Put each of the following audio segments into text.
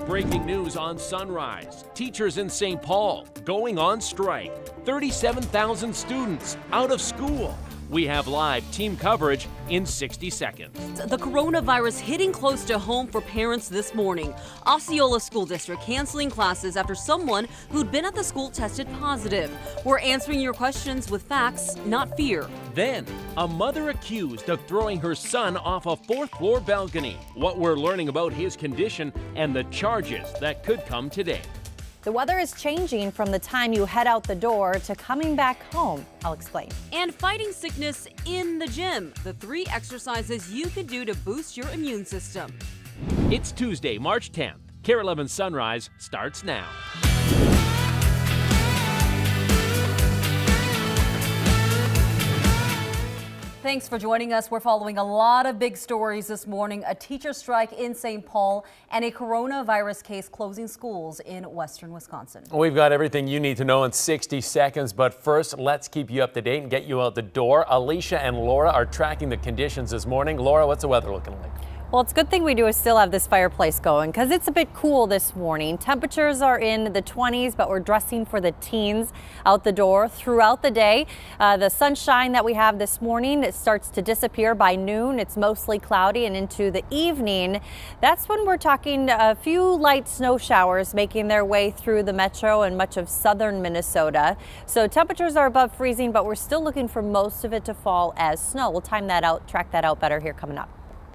breaking news on Sunrise. Teachers in St. Paul going on strike. 37,000 students out of school. We have live team coverage in 60 seconds. The coronavirus hitting close to home for parents this morning. Osceola School District canceling classes after someone who'd been at the school tested positive. We're answering your questions with facts, not fear. Then, a mother accused of throwing her son off a fourth-floor balcony. What we're learning about his condition and the charges that could come today. The weather is changing from the time you head out the door to coming back home. I'll explain. And fighting sickness in the gym. The 3 exercises you can do to boost your immune system. It's Tuesday, March 10th. KARE 11 Sunrise starts now. Thanks for joining us. We're following a lot of big stories this morning. A teacher strike in St. Paul and a coronavirus case closing schools in western Wisconsin. We've got everything you need to know in 60 seconds, but first, let's keep you up to date and get you out the door. Alicia and Laura are tracking the conditions this morning. Laura, what's the weather looking like? Well, it's a good thing we do still have this fireplace going because it's a bit cool this morning. Temperatures are in the 20s, but we're dressing for the teens out the door throughout the day. The sunshine that we have this morning, it starts to disappear by noon. It's mostly cloudy, and into the evening, that's when we're talking a few light snow showers making their way through the metro and much of southern Minnesota. So temperatures are above freezing, but we're still looking for most of it to fall as snow. We'll time that out, track that out better here coming up.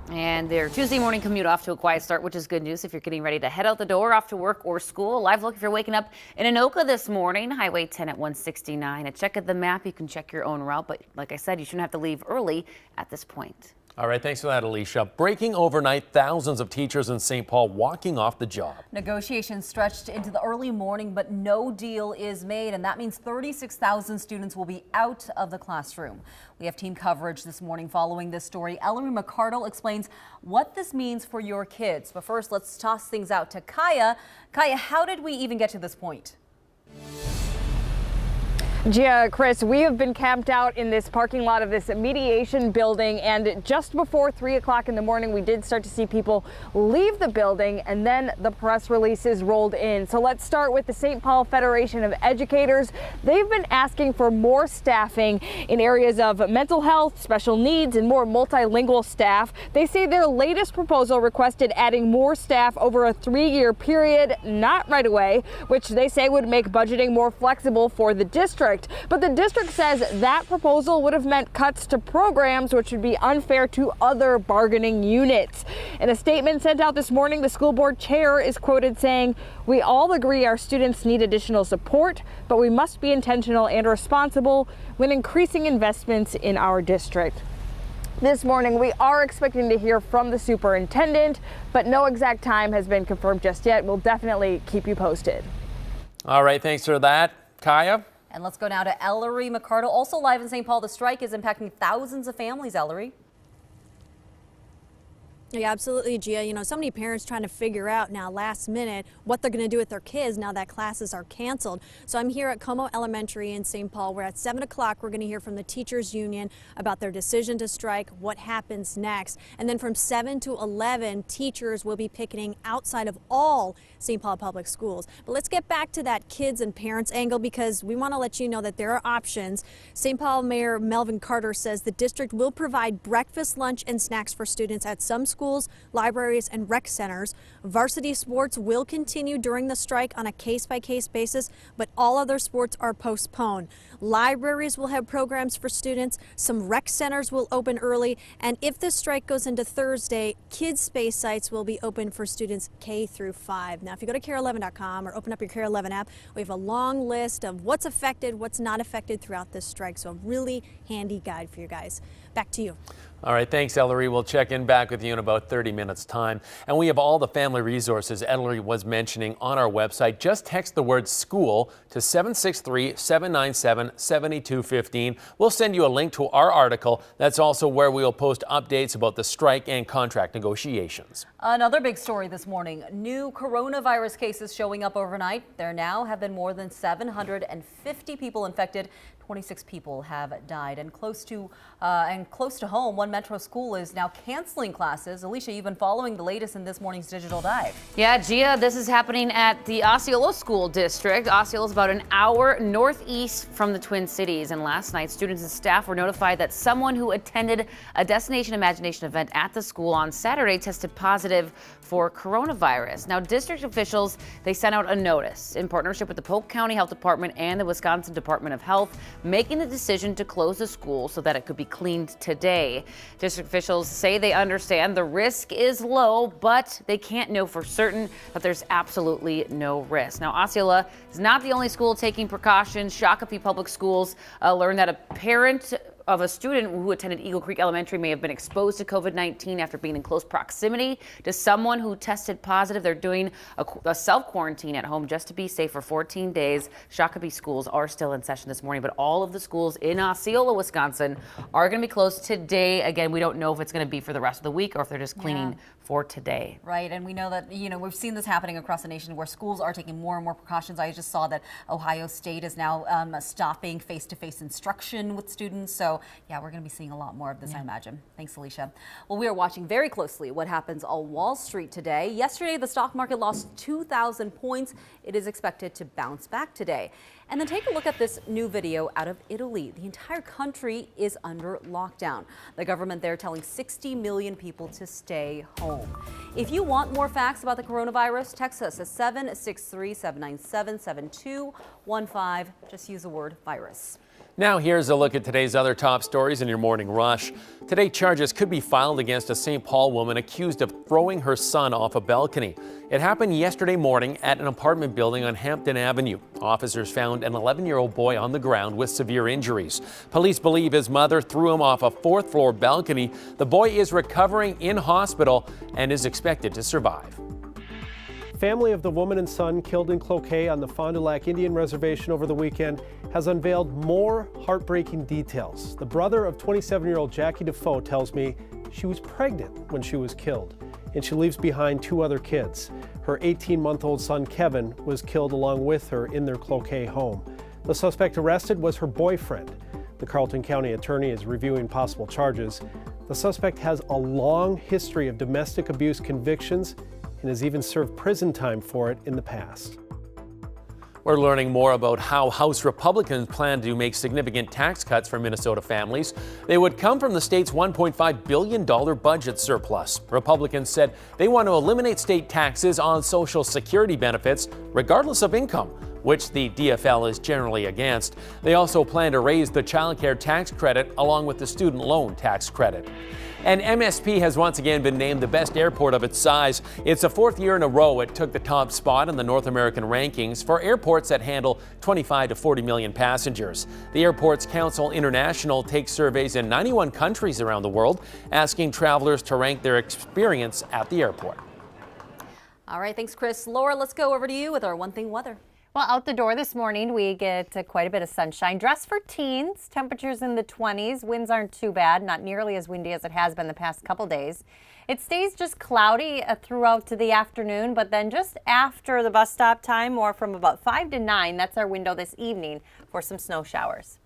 And their Tuesday morning commute off to a quiet start, which is good news if you're getting ready to head out the door, off to work or school. A live look if you're waking up in Anoka this morning, Highway 10 at 169. A check of the map, you can check your own route, but like I said, you shouldn't have to leave early at this point. All right, thanks for that, Alicia. Breaking overnight, thousands of teachers in St. Paul walking off the job. Negotiations stretched into the early morning, but no deal is made, and that means 36,000 students will be out of the classroom. We have team coverage this morning following this story. Ellery McCardle explains what this means for your kids. But first, let's toss things out to Kaya. Kaya, how did we even get to this point? Gia, Chris, we have been camped out in this parking lot of this mediation building, and just before 3 o'clock in the morning, we did start to see people leave the building, and then the press releases rolled in. So let's start with the St. Paul Federation of Educators. They've been asking for more staffing in areas of mental health, special needs, and more multilingual staff. They say their latest proposal requested adding more staff over a 3-year period, not right away, which they say would make budgeting more flexible for the district. But the district says that proposal would have meant cuts to programs, which would be unfair to other bargaining units. In a statement sent out this morning, the school board chair is quoted saying, "We all agree our students need additional support, but we must be intentional and responsible when increasing investments in our district." This morning, we are expecting to hear from the superintendent, but no exact time has been confirmed just yet. We'll definitely keep you posted. All right, thanks for that, Kaya. And let's go now to Ellery McCardle, also live in St. Paul. The strike is impacting thousands of families, Ellery. Yeah, absolutely, Gia. You know, so many parents trying to figure out now last minute what they're going to do with their kids now that classes are canceled. So I'm here at Como Elementary in St. Paul, where at 7 o'clock we're going to hear from the teachers union about their decision to strike, what happens next. And then from 7 to 11, teachers will be picketing outside of all St. Paul public schools. But let's get back to that kids and parents angle, because we want to let you know that there are options. St. Paul Mayor Melvin Carter says the district will provide breakfast, lunch, and snacks for students at some schools, libraries, and rec centers. Varsity sports will continue during the strike on a case-by-case basis, but all other sports are postponed. Libraries will have programs for students. Some rec centers will open early. And if the strike goes into Thursday, kids space sites will be open for students K through 5. Now, if you go to KARE11.com or open up your KARE 11 app, we have a long list of what's affected, what's not affected throughout this strike. So a really handy guide for you guys. Back to you. All right, thanks, Ellery. We'll check in back with you in about 30 minutes time. And we have all the family resources Ellery was mentioning on our website. Just text the word school to 763-797-7215. We'll send you a link to our article. That's also where we'll post updates about the strike and contract negotiations. Another big story this morning. New coronavirus cases showing up overnight. There now have been more than 750 people infected. 26 people have died, and close to home, one metro school is now canceling classes. Alicia, you've been following the latest in this morning's Digital Dive. Yeah, Gia, this is happening at the Osceola School District. Osceola is about an hour northeast from the Twin Cities, and last night students and staff were notified that someone who attended a Destination Imagination event at the school on Saturday tested positive for coronavirus. Now, district officials, they sent out a notice in partnership with the Polk County Health Department and the Wisconsin Department of Health, making the decision to close the school so that it could be cleaned today. District officials say they understand the risk is low, but they can't know for certain that there's absolutely no risk. Now, Osceola is not the only school taking precautions. Shakopee Public Schools learned that a parent of a student who attended Eagle Creek Elementary may have been exposed to COVID-19 after being in close proximity to someone who tested positive. They're doing a self-quarantine at home just to be safe for 14 days. Shakopee schools are still in session this morning, but all of the schools in Osceola, Wisconsin are going to be closed today. Again, we don't know if it's going to be for the rest of the week or if they're just cleaning for today. Right, and we know that, we've seen this happening across the nation where schools are taking more and more precautions. I just saw that Ohio State is now stopping face-to-face instruction with students. So, yeah, we're going to be seeing a lot more of this, I imagine. Thanks, Alicia. Well, we are watching very closely what happens on Wall Street today. Yesterday, the stock market lost 2,000 points. It is expected to bounce back today. And then take a look at this new video out of Italy. The entire country is under lockdown. The government there telling 60 million people to stay home. If you want more facts about the coronavirus, text us at 763-797-7215. Just use the word virus. Now here's a look at today's other top stories in your morning rush. Today, charges could be filed against a St. Paul woman accused of throwing her son off a balcony. It happened yesterday morning at an apartment building on Hampton Avenue. Officers found an 11-year-old boy on the ground with severe injuries. Police believe his mother threw him off a fourth-floor balcony. The boy is recovering in hospital and is expected to survive. Family of the woman and son killed in Cloquet on the Fond du Lac Indian Reservation over the weekend has unveiled more heartbreaking details. The brother of 27-year-old Jackie Defoe tells me she was pregnant when she was killed, and she leaves behind 2 other kids. Her 18-month-old son Kevin was killed along with her in their Cloquet home. The suspect arrested was her boyfriend. The Carleton County attorney is reviewing possible charges. The suspect has a long history of domestic abuse convictions and has even served prison time for it in the past. We're learning more about how House Republicans plan to make significant tax cuts for Minnesota families. They would come from the state's $1.5 billion budget surplus. Republicans said they want to eliminate state taxes on Social Security benefits, regardless of income, which the DFL is generally against. They also plan to raise the child care tax credit along with the student loan tax credit. And MSP has once again been named the best airport of its size. It's the 4th year in a row it took the top spot in the North American rankings for airports that handle 25 to 40 million passengers. The Airports Council International takes surveys in 91 countries around the world, asking travelers to rank their experience at the airport. All right, thanks, Chris. Laura, let's go over to you with our One Thing weather. Well, out the door this morning, we get quite a bit of sunshine. Dress for teens, temperatures in the 20s. Winds aren't too bad, not nearly as windy as it has been the past couple days. It stays just cloudy throughout to the afternoon, but then just after the bus stop time, or from about 5 to 9, that's our window this evening for some snow showers.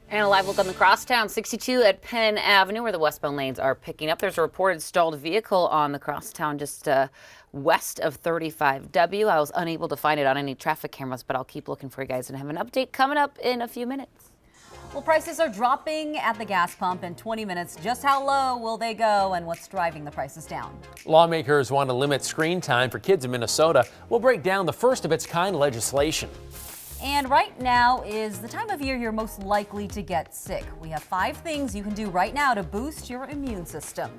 And a live look on the crosstown, 62 at Penn Avenue, where the westbound lanes are picking up. There's a reported stalled vehicle on the crosstown just west of 35W. I was unable to find it on any traffic cameras, but I'll keep looking for you guys and have an update coming up in a few minutes. Well, prices are dropping at the gas pump in 20 minutes. Just how low will they go and what's driving the prices down? Lawmakers want to limit screen time for kids in Minnesota. We'll break down the first of its kind legislation. And right now is the time of year you're most likely to get sick. We have 5 things you can do right now to boost your immune system.